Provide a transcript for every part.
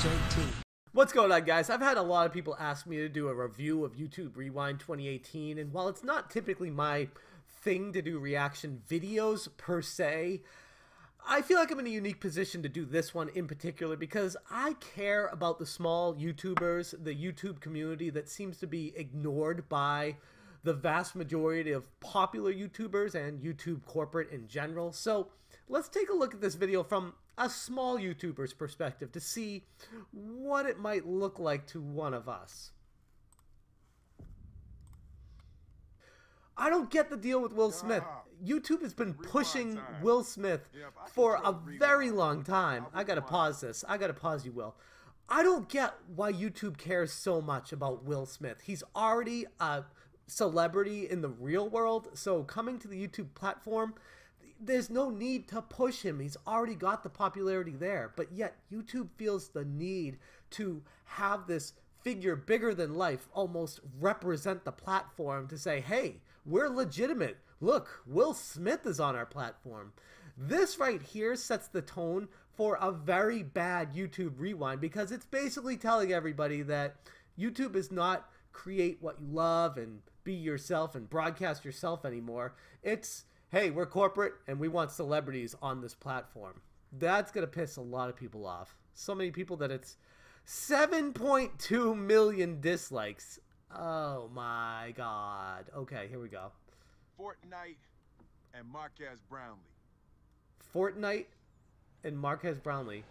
JT. What's going on, guys? I've had a lot of people ask me to do a review of YouTube Rewind 2018, and while it's not typically my thing to do reaction videos per se, I feel like I'm in a unique position to do this one in particular because I care about the small YouTubers, the YouTube community that seems to be ignored by the vast majority of popular YouTubers and YouTube corporate in general. So let's take a look at this video from a small YouTuber's perspective to see what it might look like to one of us. I don't get the deal with Will Smith. YouTube has been pushing Will Smith for a very long time. I gotta pause this. I gotta pause you, Will. I don't get why YouTube cares so much about Will Smith. He's already a celebrity in the real world, so coming to the YouTube platform, there's no need to push him. He's already got the popularity there, but yet YouTube feels the need to have this figure bigger than life almost represent the platform to say, hey, we're legitimate. Look, Will Smith is on our platform. This right here sets the tone for a very bad YouTube Rewind because it's basically telling everybody that YouTube is not create what you love and be yourself and broadcast yourself anymore. It's, hey, we're corporate and we want celebrities on this platform. That's going to piss a lot of people off. So many people that it's 7.2 million dislikes. Oh my God. Okay, here we go. Fortnite and Marquez Brownlee. Fortnite and Marquez Brownlee.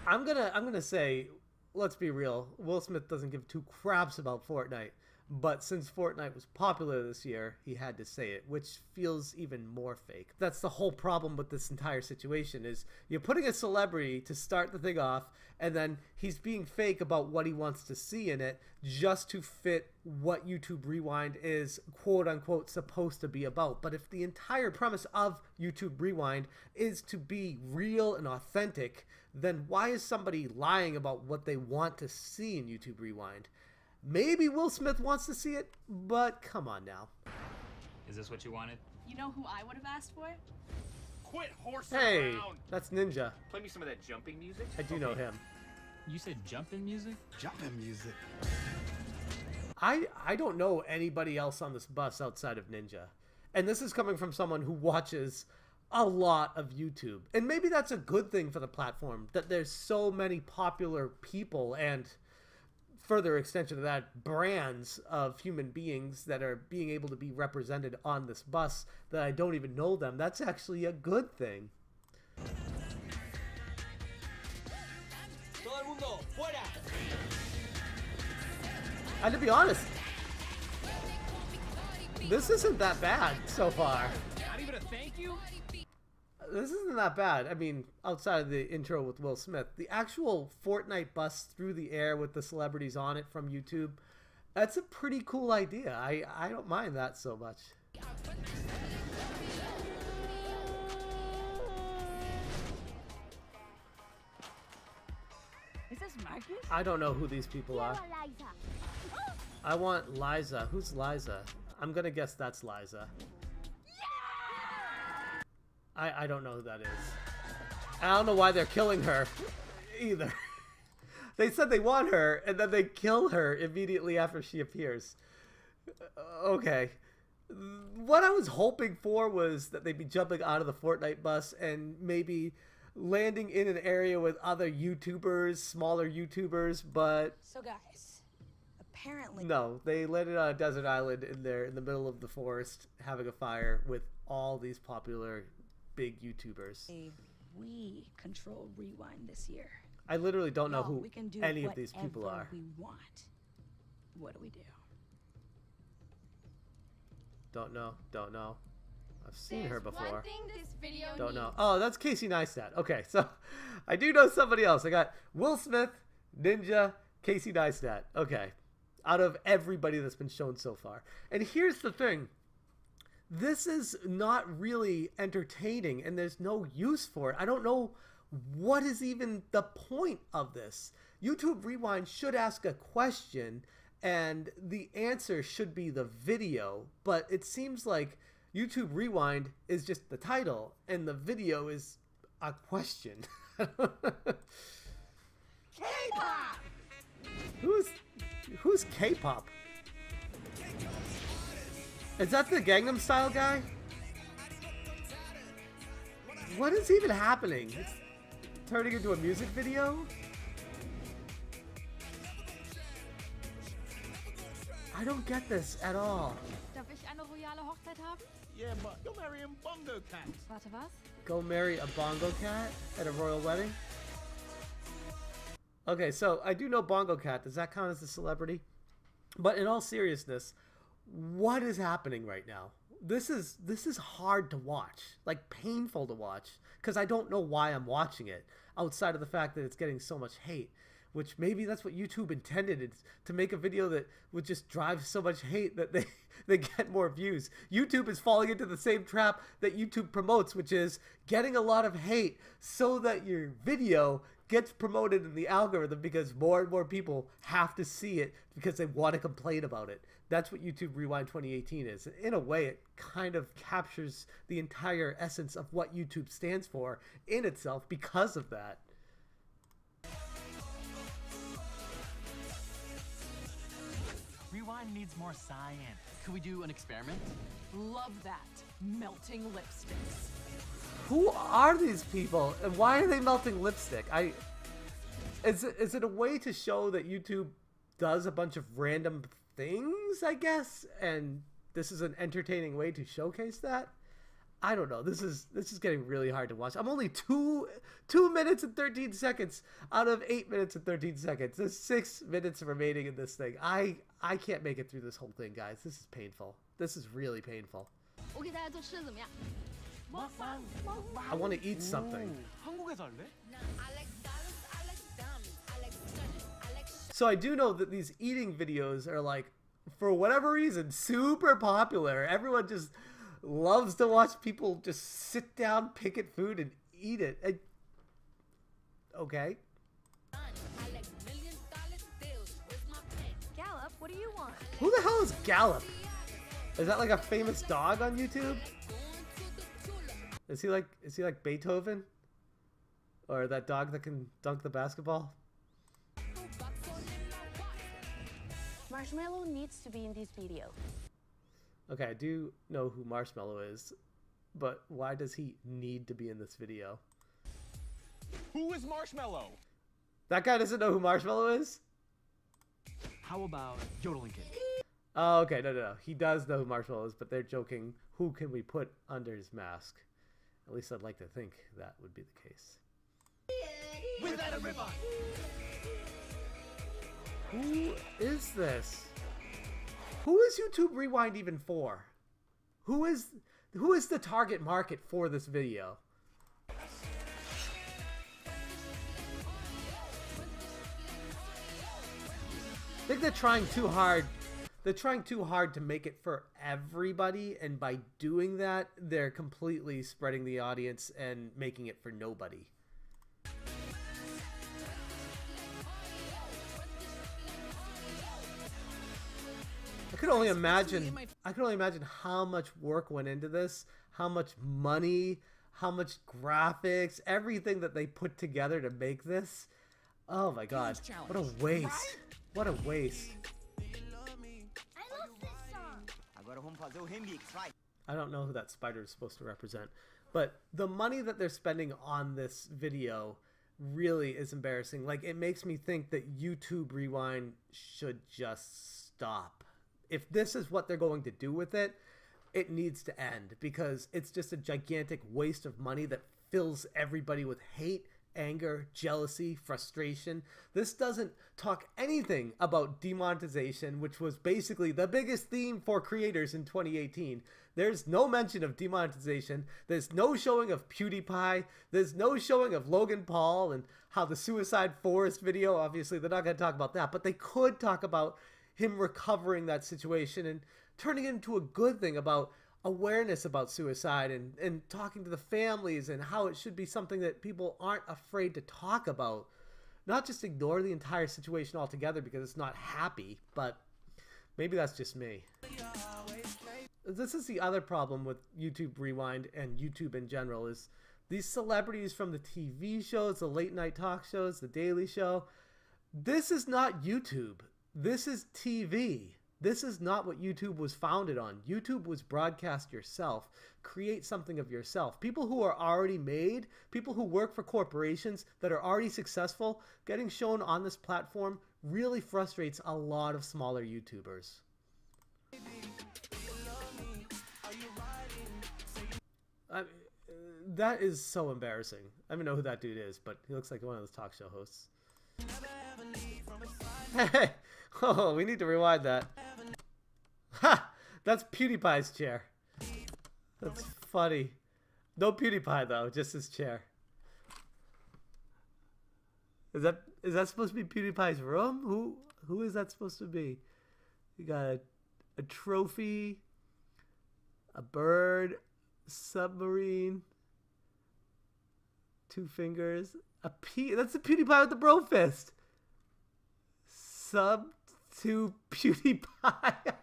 I'm gonna say, let's be real. Will Smith doesn't give two craps about Fortnite. But since Fortnite was popular this year, he had to say it, which feels even more fake. That's the whole problem with this entire situation is you're putting a celebrity to start the thing off, and then he's being fake about what he wants to see in it just to fit what YouTube Rewind is quote-unquote supposed to be about. But if the entire premise of YouTube Rewind is to be real and authentic, then why is somebody lying about what they want to see in YouTube Rewind? Maybe Will Smith wants to see it, but come on now. Is this what you wanted? You know who I would have asked for? Quit horsing Hey, around! that's Ninja. Play me some of that jumping music. I do know him. You said jumping music? Jumpin' music. I don't know anybody else on this bus outside of Ninja. And this is coming from someone who watches a lot of YouTube. And maybe that's a good thing for the platform, that there's so many popular people and further extension of that, brands of human beings that are being able to be represented on this bus that I don't even know them. That's actually a good thing. And to be honest, this isn't that bad so far. Not even a thank you? This isn't that bad. I mean, outside of the intro with Will Smith, the actual Fortnite bus through the air with the celebrities on it from YouTube, that's a pretty cool idea. I don't mind that so much. Is this Marcus? I don't know who these people are. I want Liza. Who's Liza? I'm gonna guess that's Liza. I don't know who that is. I don't know why they're killing her either. They said they want her, and then they kill her immediately after she appears. Okay. What I was hoping for was that they'd be jumping out of the Fortnite bus and maybe landing in an area with other YouTubers, smaller YouTubers, but So guys, apparently no, they landed on a desert island in the middle of the forest having a fire with all these popular big YouTubers. we control Rewind this year. I literally don't know who We can do any of these people whatever are. we want. What do we do? Don't know. Don't know. I've seen her There's before. one thing this video Don't know. needs. Oh, that's Casey Neistat. Okay, so I do know somebody else. I got Will Smith, Ninja, Casey Neistat. Okay, out of everybody that's been shown so far. And here's the thing. This is not really entertaining, and there's no use for it. I don't know what is even the point of this. YouTube Rewind should ask a question, and the answer should be the video, but it seems like YouTube Rewind is just the title, and the video is a question. Who's K-pop? Is that the Gangnam Style guy? What is even happening? It's turning into a music video? I don't get this at all. Darf ich eine royale Hochzeit haben? Yeah, but you're marrying bongo cats. Warte, was? Go marry a bongo cat at a royal wedding? Okay, so I do know Bongo Cat. Does that count as a celebrity? But in all seriousness, what is happening right now? This is hard to watch, like painful to watch, because I don't know why I'm watching it, outside of the fact that it's getting so much hate, which maybe that's what YouTube intended, is to make a video that would just drive so much hate that they get more views. YouTube is falling into the same trap that YouTube promotes, which is getting a lot of hate so that your video gets promoted in the algorithm because more and more people have to see it because they want to complain about it. That's what YouTube Rewind 2018 is. In a way, it kind of captures the entire essence of what YouTube stands for in itself because of that. Rewind needs more science. Could we do an experiment? Love that. Melting lipsticks. Who are these people and why are they melting lipstick? Is it a way to show that YouTube does a bunch of random things, I guess, and this is an entertaining way to showcase that? I don't know. This is getting really hard to watch. I'm only 2 minutes and 13 seconds out of 8 minutes and 13 seconds. There's 6 minutes remaining in this thing. I can't make it through this whole thing, guys. This is painful. This is really painful. I want to eat something. 한국에서 할래? So I do know that these eating videos are, like, for whatever reason, super popular. Everyone just loves to watch people just sit down, pick at food, and eat it. Okay. Gallop, what do you want? Who the hell is Gallop? Is that like a famous dog on YouTube? Is he like Beethoven? Or that dog that can dunk the basketball? Marshmallow needs to be in this video. Okay, I do know who Marshmallow is, but why does he need to be in this video? Who is Marshmallow? That guy doesn't know who Marshmallow is? How about yodeling kid? Oh, okay, no. He does know who Marshmallow is, but they're joking, who can we put under his mask? At least I'd like to think that would be the case. Without a ribbon. Who is this? Who is YouTube Rewind even for? Who is the target market for this video? I think they're trying too hard. They're trying too hard to make it for everybody, and by doing that, they're completely spreading the audience and making it for nobody. I could only imagine how much work went into this, how much money, how much graphics, everything that they put together to make this. Oh my god, what a waste. What a waste. I don't know who that spider is supposed to represent, but the money that they're spending on this video really is embarrassing. Like, it makes me think that YouTube Rewind should just stop. If this is what they're going to do with it, it needs to end, because it's just a gigantic waste of money that fills everybody with hate, anger, jealousy, frustration. This doesn't talk anything about demonetization, which was basically the biggest theme for creators in 2018. There's no mention of demonetization. There's no showing of PewDiePie. There's no showing of Logan Paul and how the Suicide Forest video, obviously they're not going to talk about that, but they could talk about him recovering that situation and turning it into a good thing about awareness about suicide and talking to the families and how it should be something that people aren't afraid to talk about. Not just ignore the entire situation altogether because it's not happy, but maybe that's just me. This is the other problem with YouTube Rewind and YouTube in general, is these celebrities from the TV shows, the late night talk shows, the Daily Show, This is not YouTube. This is TV. This is not what YouTube was founded on. YouTube was broadcast yourself. Create something of yourself. People who are already made, people who work for corporations that are already successful, getting shown on this platform really frustrates a lot of smaller YouTubers. That is so embarrassing. I don't even know who that dude is, but he looks like one of those talk show hosts. Hey! Oh, we need to rewind that. Ha! That's PewDiePie's chair. That's funny. No PewDiePie though, just his chair. Is that supposed to be PewDiePie's room? Who is that supposed to be? You got a trophy, a bird, submarine, 2 fingers, that's the PewDiePie with the bro fist. Sub to PewDiePie.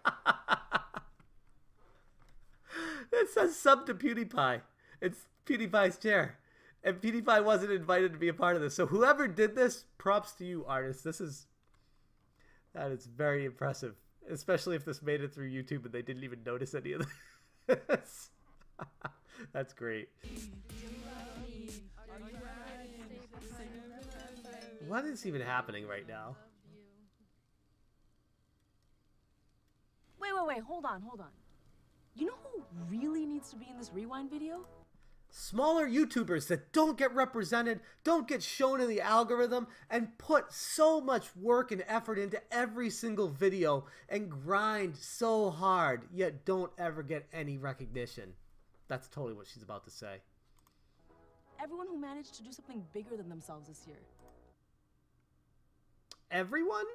It says sub to PewDiePie. It's PewDiePie's chair. And PewDiePie wasn't invited to be a part of this. So whoever did this, props to you, artists. That is very impressive. Especially if this made it through YouTube and they didn't even notice any of this. That's great. What is even happening right now? Wait, hold on. You know who really needs to be in this rewind video? Smaller YouTubers that don't get represented, don't get shown in the algorithm, and put so much work and effort into every single video and grind so hard, yet don't ever get any recognition. That's totally what she's about to say. Everyone who managed to do something bigger than themselves this year. Everyone?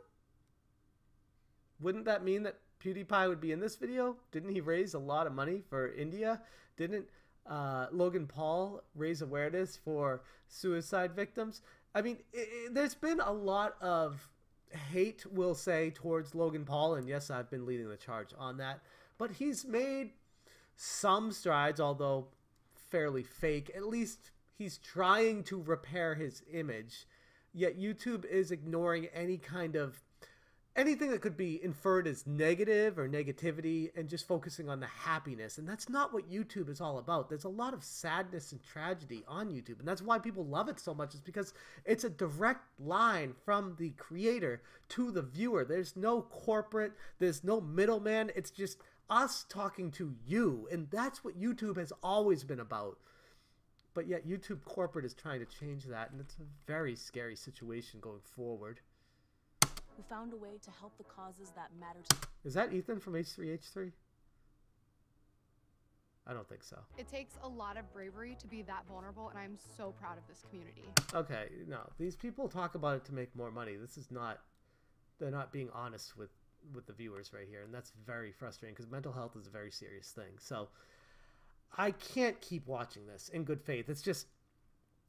Wouldn't that mean that PewDiePie would be in this video? Didn't he raise a lot of money for India? Didn't Logan Paul raise awareness for suicide victims? I mean, there's been a lot of hate, we'll say, towards Logan Paul, and yes, I've been leading the charge on that, but he's made some strides, although fairly fake. At least he's trying to repair his image, yet YouTube is ignoring anything that could be inferred as negative or negativity and just focusing on the happiness. And that's not what YouTube is all about. There's a lot of sadness and tragedy on YouTube. And that's why people love it so much, is because it's a direct line from the creator to the viewer. There's no corporate, there's no middleman. It's just us talking to you. And that's what YouTube has always been about. But yet YouTube corporate is trying to change that. And it's a very scary situation going forward. Who found a way to help the causes that matter to... Is that Ethan from H3H3? I don't think so. It takes a lot of bravery to be that vulnerable, and I'm so proud of this community. Okay, no, these people talk about it to make more money. This is not, they're not being honest with the viewers right here, and that's very frustrating because mental health is a very serious thing. So I can't keep watching this in good faith. It's just,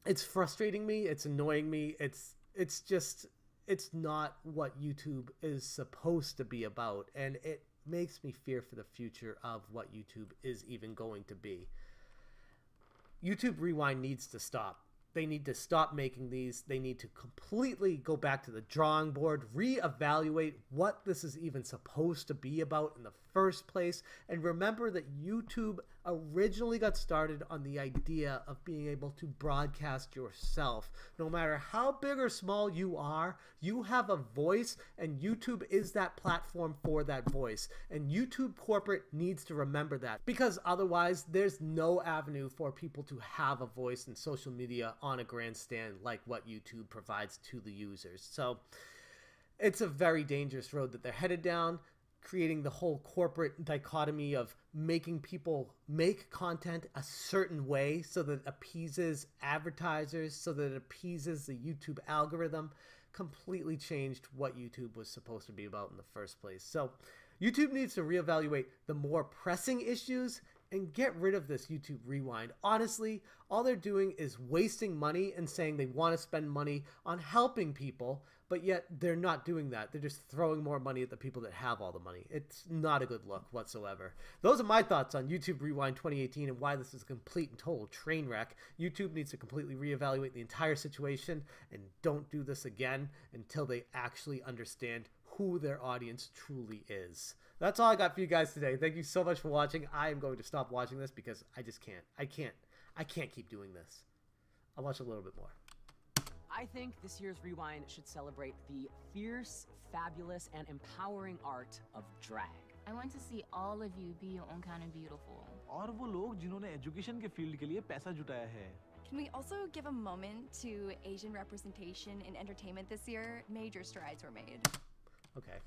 it's frustrating me. It's annoying me. It's just... It's not what YouTube is supposed to be about, and it makes me fear for the future of what YouTube is even going to be. YouTube Rewind needs to stop. They need to stop making these. They need to completely go back to the drawing board, reevaluate what this is even supposed to be about in the first place, and remember that YouTube originally got started on the idea of being able to broadcast yourself. No matter how big or small you are, you have a voice, and YouTube is that platform for that voice. And YouTube corporate needs to remember that, because otherwise there's no avenue for people to have a voice in social media on a grandstand like what YouTube provides to the users. So it's a very dangerous road that they're headed down, creating the whole corporate dichotomy of making people make content a certain way so that it appeases advertisers, so that it appeases the YouTube algorithm. Completely changed what YouTube was supposed to be about in the first place. So YouTube needs to reevaluate the more pressing issues and get rid of this YouTube Rewind. Honestly, all they're doing is wasting money and saying they want to spend money on helping people, but yet they're not doing that. They're just throwing more money at the people that have all the money. It's not a good look whatsoever. Those are my thoughts on YouTube Rewind 2018 and why this is a complete and total train wreck. YouTube needs to completely reevaluate the entire situation and don't do this again until they actually understand who their audience truly is. That's all I got for you guys today. Thank you so much for watching. I am going to stop watching this because I just can't. I can't keep doing this. I'll watch a little bit more. I think this year's Rewind should celebrate the fierce, fabulous, and empowering art of drag. I want to see all of you be your own kind of beautiful. और वो लोग जिन्होंने education के field के लिए पैसा जुटाया है. Can we also give a moment to Asian representation in entertainment this year? Major strides were made. Okay.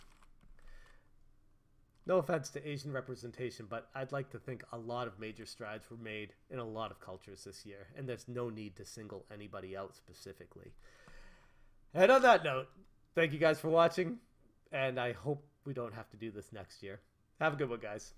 No offense to Asian representation, but I'd like to think a lot of major strides were made in a lot of cultures this year, and there's no need to single anybody out specifically. And on that note, thank you guys for watching, and I hope we don't have to do this next year. Have a good one, guys.